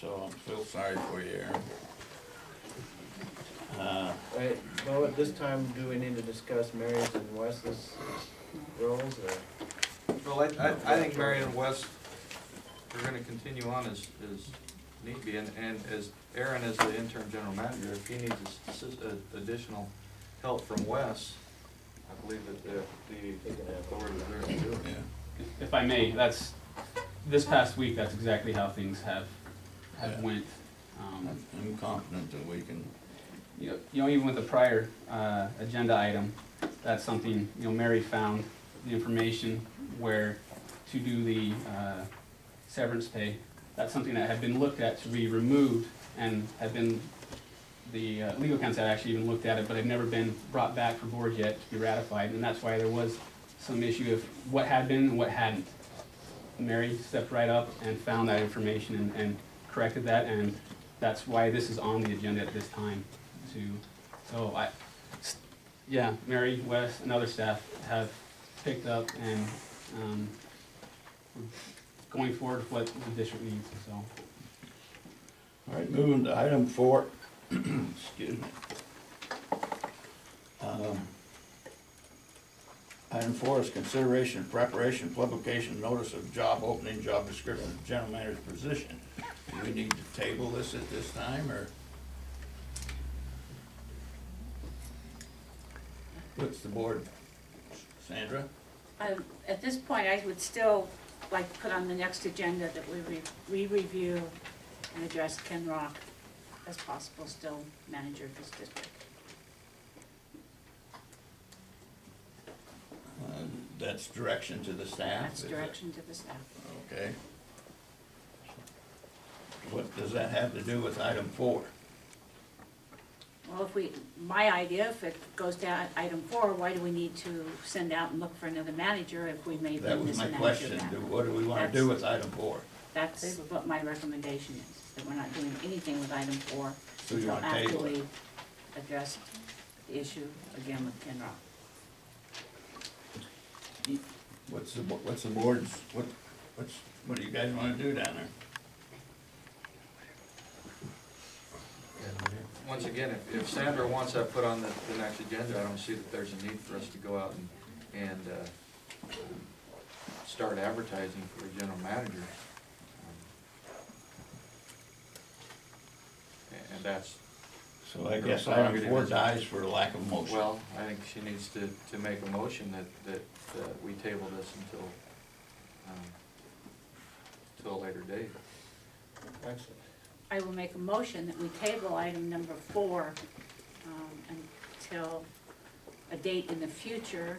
so I feel sorry for you, Aaron. Right, well, at this time, do we need to discuss Mary's and Wes's roles, or? Well, I think Mary and Wes are gonna continue on as need be, and as Aaron as the interim general manager, if he needs additional help from Wes, I believe that the authority is there to do it. Yeah. If I may, this past week, that's exactly how things have Yeah. went. I'm confident that we can. You know, even with the prior agenda item, that's something, Mary found the information where to do the severance pay. That's something that had been looked at to be removed and had been, the legal counsel had actually even looked at it, but had never been brought back for board yet to be ratified, and that's why there was some issue of what had been and what hadn't. Mary stepped right up and found that information and corrected that, and that's why this is on the agenda at this time. Yeah, Mary, Wes, and other staff have picked up and we're going forward with what the district needs, so. All right, moving to item 4. Excuse me. Item 4 is consideration and preparation, publication, notice of job opening, job description of general manager's position. Do we need to table this at this time, or? What's the board, Sandra? At this point, I would still like to put on the next agenda that we review and address Ken Rock as possible still manager of this district. That's direction to the staff? That's direction to the staff. Okay. What does that have to do with item 4? Well, my idea, if it goes down item 4, why do we need to send out and look for another manager if we may That bring was this my a manager question. back? What do we want to do with item 4? That's what my recommendation is, that we're not doing anything with item 4 So you until want to after table it? we address the issue again with Ken Rock. What's the board's, what do you guys want to do down there? Once again, if Sandra wants that put on the next agenda, I don't see that there's a need for us to go out and start advertising for a general manager. And that's. So I guess item 4 dies for lack of motion. Well, I think she needs to make a motion that we table this until a later date. Excellent. I will make a motion that we table item number 4 until a date in the future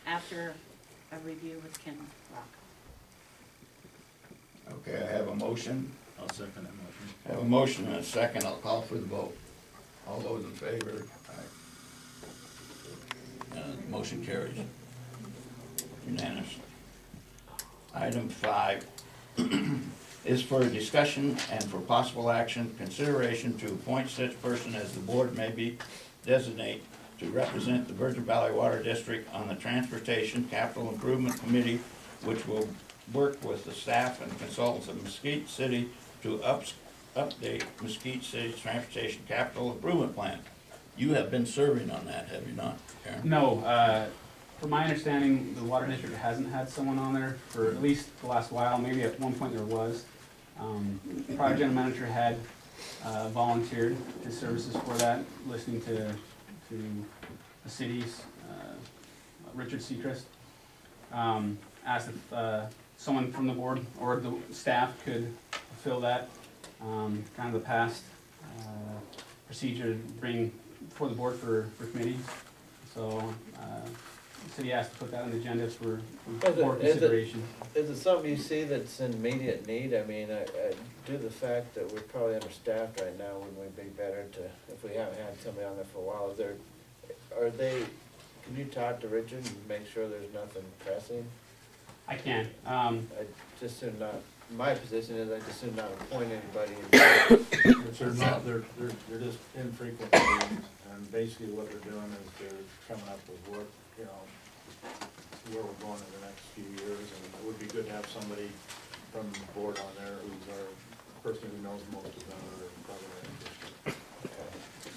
after a review with Ken Rock. Okay, I have a motion. I'll second that motion. I have a motion and a second. I'll call for the vote. All those in favor? Aye. Motion carries. Unanimous. Item 5 is for discussion and for possible action, consideration to appoint such person as the board may be designate to represent the Virgin Valley Water District on the Transportation Capital Improvement Committee, which will work with the staff and consultants of Mesquite City to update Mesquite City's Transportation Capital Improvement Plan. You have been serving on that, have you not, Karen? No, from my understanding, the water district hasn't had someone on there for at least the last while. Maybe at one point there was. The prior general manager had volunteered his services for that, listening to the city's Richard Seacrest. Asked if someone from the board or the staff could fill that. Kind of the past procedure to bring before the board for committee. So the city asked to put that on the agenda for board consideration. Is it something you see that's in immediate need? I mean, due to the fact that we're probably understaffed right now, wouldn't we be better to, if we haven't had somebody on there for a while, can you talk to Richard and make sure there's nothing pressing? I can. I just soon not, my position is I just soon not appoint anybody. They're just infrequent meetings, and basically what they're doing is they're coming up with what, where we're going in the next few years, and it would be good to have somebody from the board on there who's our person who knows most about it, probably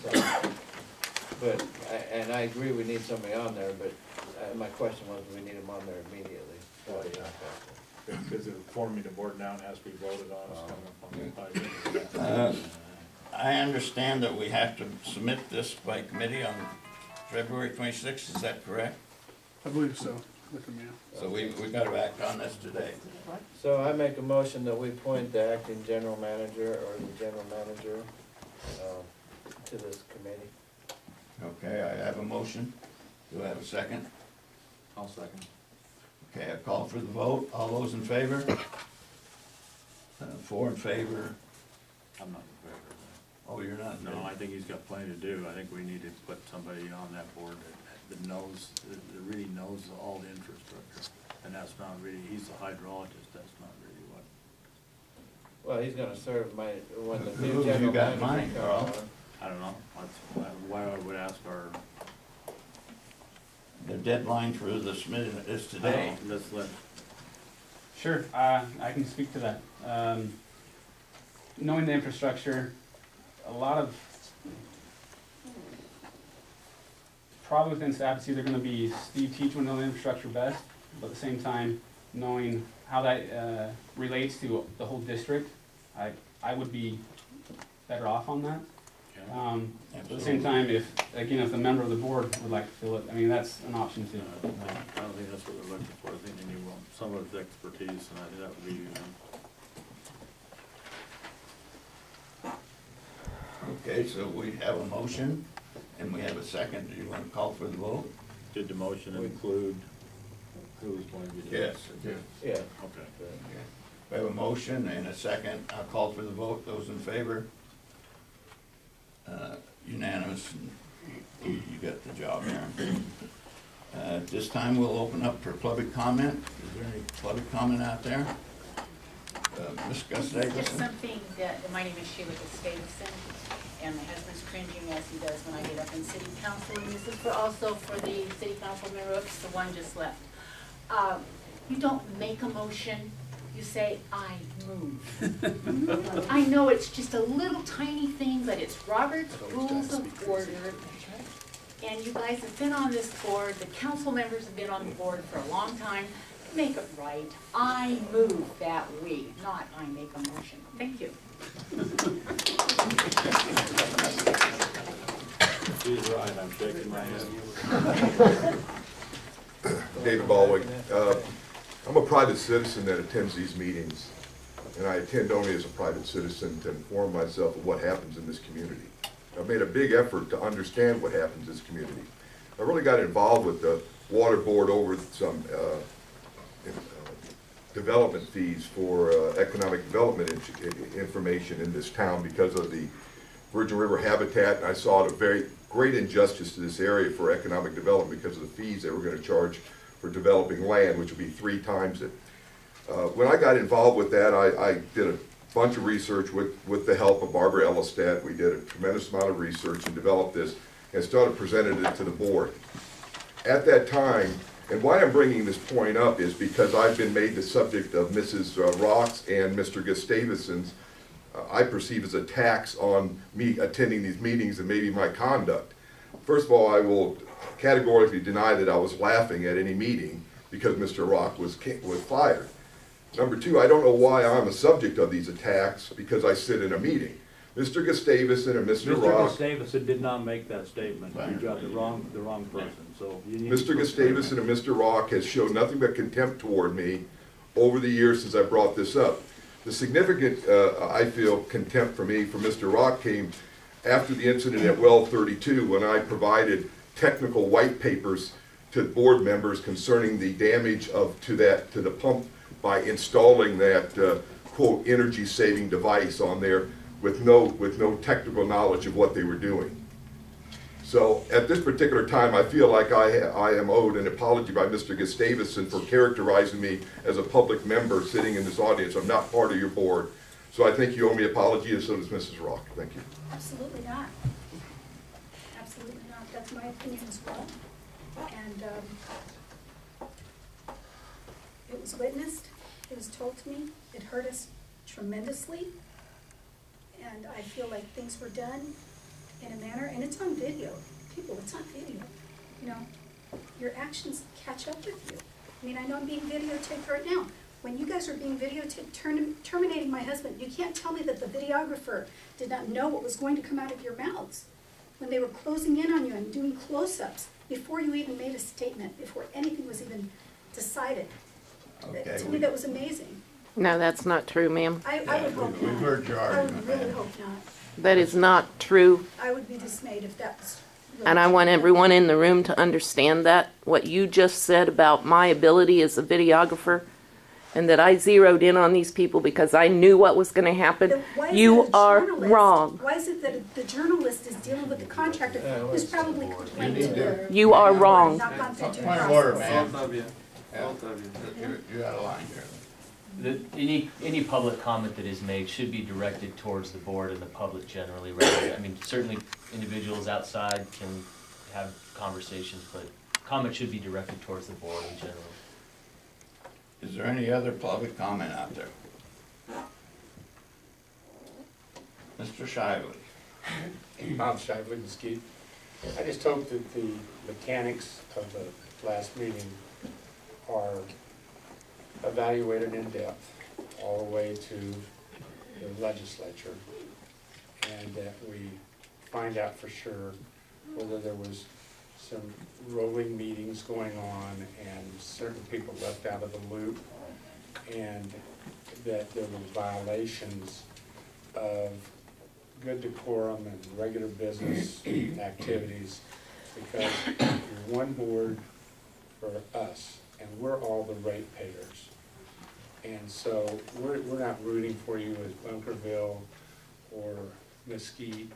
not interested. But, and I agree we need somebody on there, but my question was, do we need them on there immediately? Oh, yeah. Because it forming the board now has to be voted on, it's coming up on the budget. I understand that we have to submit this by committee on February 26th, is that correct? I believe so. Look at me. So we got to act on this today. So I make a motion that we appoint the acting general manager or the general manager to this committee. Okay, I have a motion. Do I have a second? I'll second. Okay, I call for the vote. All those in favor? 4 in favor. I'm not in favor of Oh, you're not? that. No, I think he's got plenty to do. I think we need to put somebody on that board that knows, that really knows all the infrastructure. And that's not really, he's the hydrologist, that's not really what. Well, he's gonna serve when the Who new have you general got in manager mind, comes Carl? on. I don't know, that's why I would ask our. The deadline for the submitting is today. Let's let, Sure, I can speak to that. Knowing the infrastructure, a lot of, probably within staff, it's either gonna be Steve Teach will know the infrastructure best, but at the same time, knowing how that relates to the whole district, I would be better off on that. At the same time, if the member of the board would like to fill it, I mean, that's an option too. I don't think that's what they're looking for. I think they need some of his expertise, and I think that would be, Okay, so we have a motion and we have a second. Do you want to call for the vote? did the motion include who was going to be doing it? Yes, I do. Yeah. Okay. We have a motion and a second. I'll call for the vote. Those in favor? Unanimous. You got the job, Aaron. At this time, we'll open up for public comment. Is there any public comment out there? Ms. Just Gustavson? something that, my name is Sheila Gustavson, and my husband's cringing as he does when I get up in city council, and this is also for the city councilman Rooks, the one just left. You don't make a motion, you say, I move. I know it's just a little tiny thing, but it's Robert's Rules of Order. And you guys have been on this board, the council members have been on the board for a long time. Make it right. I move that we, not I make a motion. Thank you. She's right, I'm shaking my head. David Baldwin. I'm a private citizen that attends these meetings, and I attend only as a private citizen to inform myself of what happens in this community. I've made a big effort to understand what happens in this community. I really got involved with the water board over some development fees for economic development information in this town because of the Virgin River habitat, and I saw it a very great injustice to this area for economic development because of the fees they were going to charge for developing land, which would be 3 times it. When I got involved with that, I did a bunch of research with the help of Barbara Ellistat. We did a tremendous amount of research and developed this and started presenting it to the board. At that time, and why I'm bringing this point up is because I've been made the subject of Mrs. Rock's and Mr. Gustavison's, I perceive as attacks on me attending these meetings and maybe my conduct. First of all, I will categorically deny that I was laughing at any meeting because Mr. Rock was fired. Number 2, I don't know why I'm a subject of these attacks because I sit in a meeting. Mr. Gustavison and Mr. Rock. Mr. Gustavison did not make that statement. You got the wrong person, so you need Mr. Gustavison and Mr. Rock has shown nothing but contempt toward me over the years since I brought this up. The significant, I feel, contempt for me from Mr. Rock came after the incident at Well 32 when I provided technical white papers to board members concerning the damage to the pump by installing that quote energy saving device on there with no technical knowledge of what they were doing. So at this particular time, I feel like I am owed an apology by Mr. Gustavison for characterizing me as a public member sitting in this audience. I'm not part of your board. So I think you owe me an apology, and so does Mrs. Rock. Thank you. Absolutely not. Absolutely not. That's my opinion as well. And it was witnessed, it was told to me, it hurt us tremendously. feel like things were done in a manner, and it's on video. People, it's on video. You know, your actions catch up with you. I mean, I know I'm being videotaped right now. When you guys are being videotaped, terminating my husband, you can't tell me that the videographer did not know what was going to come out of your mouths when they were closing in on you and doing close-ups before you even made a statement, before anything was even decided. Okay, To me, that was amazing. No, that's not true, ma'am. I would hope we've not. heard your I argument, would really ma'am. hope not. That is not true. I would be dismayed if that was really And I true. want everyone in the room to understand that. What you just said about my ability as a videographer, and that I zeroed in on these people because I knew what was going to happen, Then why is you it a are journalist? wrong. Why is it that the journalist is dealing with the contractor who's probably complained to the... You are wrong. Not gone through due Point of order, process. ma'am. Both of you, Yeah. both of you. You're out of line here. Any public comment that is made should be directed towards the board and the public generally, rather. I mean, certainly individuals outside can have conversations, but comment should be directed towards the board in general. Is there any other public comment out there? Mr. Shively. Bob Shively, Mesquite. I just hope that the mechanics of the last meeting are evaluated in depth all the way to the legislature, and that we find out for sure whether there was some rolling meetings going on and certain people left out of the loop, and that there were violations of good decorum and regular business activities, because you're one board for us, and we're all the ratepayers. And so we're not rooting for you as Bunkerville or Mesquite.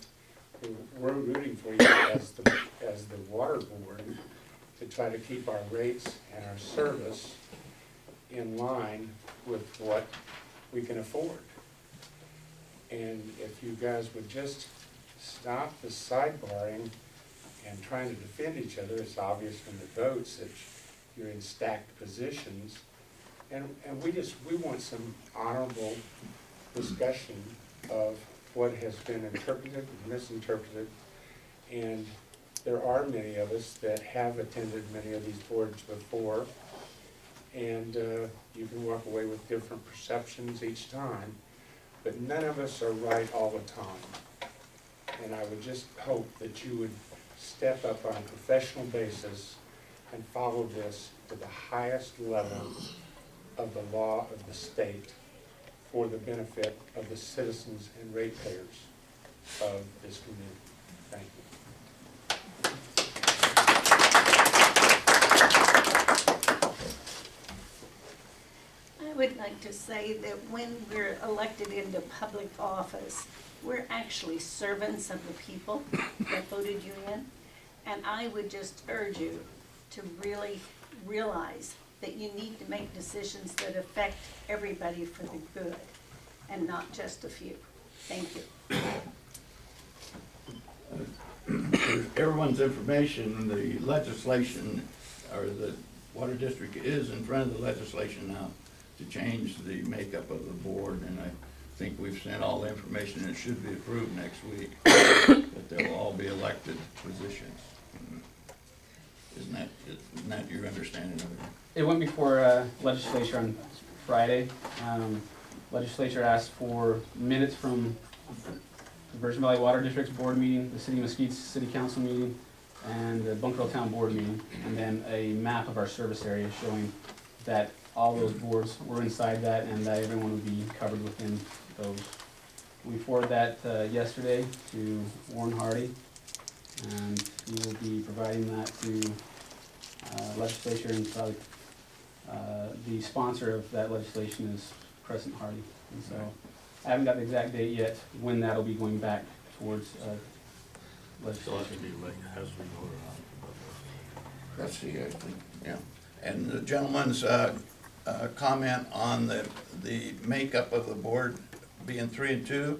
We're rooting for you as the water board to try to keep our rates and our service in line with what we can afford. And if you guys would just stop the sidebarring and trying to defend each other, it's obvious from the votes that you're in stacked positions. And we want some honorable discussion of what has been interpreted and misinterpreted. And there are many of us that have attended many of these boards before, and you can walk away with different perceptions each time, but none of us are right all the time. And I would just hope that you would step up on a professional basis and follow this to the highest level of the law of the state for the benefit of the citizens and ratepayers of this community. Thank you. I would like to say that when we're elected into public office, we're actually servants of the people that voted you in. And I would just urge you to really realize that you need to make decisions that affect everybody for the good and not just a few. Thank you. For everyone's information, the legislation, or the Water District is in front of the legislation now to change the makeup of the board, and I think we've sent all the information, and it should be approved next week, that they'll all be elected positions. Isn't that your understanding of it? It went before legislature on Friday. Legislature asked for minutes from the Virgin Valley Water District's board meeting, the City of Mesquite's City Council meeting, and the Bunkerville Town Board meeting, and then a map of our service area showing that all those boards were inside that and that everyone would be covered within those. We forwarded that yesterday to Warren Hardy, and he will be providing that to legislature, and probably the sponsor of that legislation is Crescent Hardy. And so I haven't got the exact date yet when that'll be going back towards legislature. Has to be voted on. Let's see, I think, yeah. And the gentleman's comment on the makeup of the board being 3 and 2,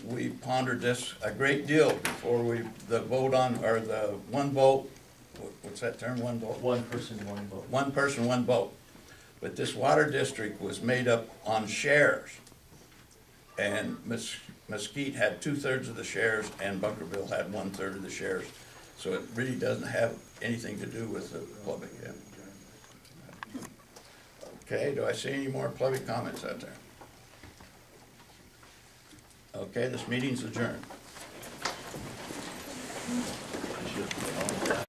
we pondered this a great deal before the vote on, or the one vote, what's that term, one vote? One person, one vote. One person, one vote. But this water district was made up on shares. and Mesquite had 2/3 of the shares, and Bunkerville had 1/3 of the shares. So it really doesn't have anything to do with the public yet. Okay, do I see any more public comments out there? Okay, this meeting's adjourned.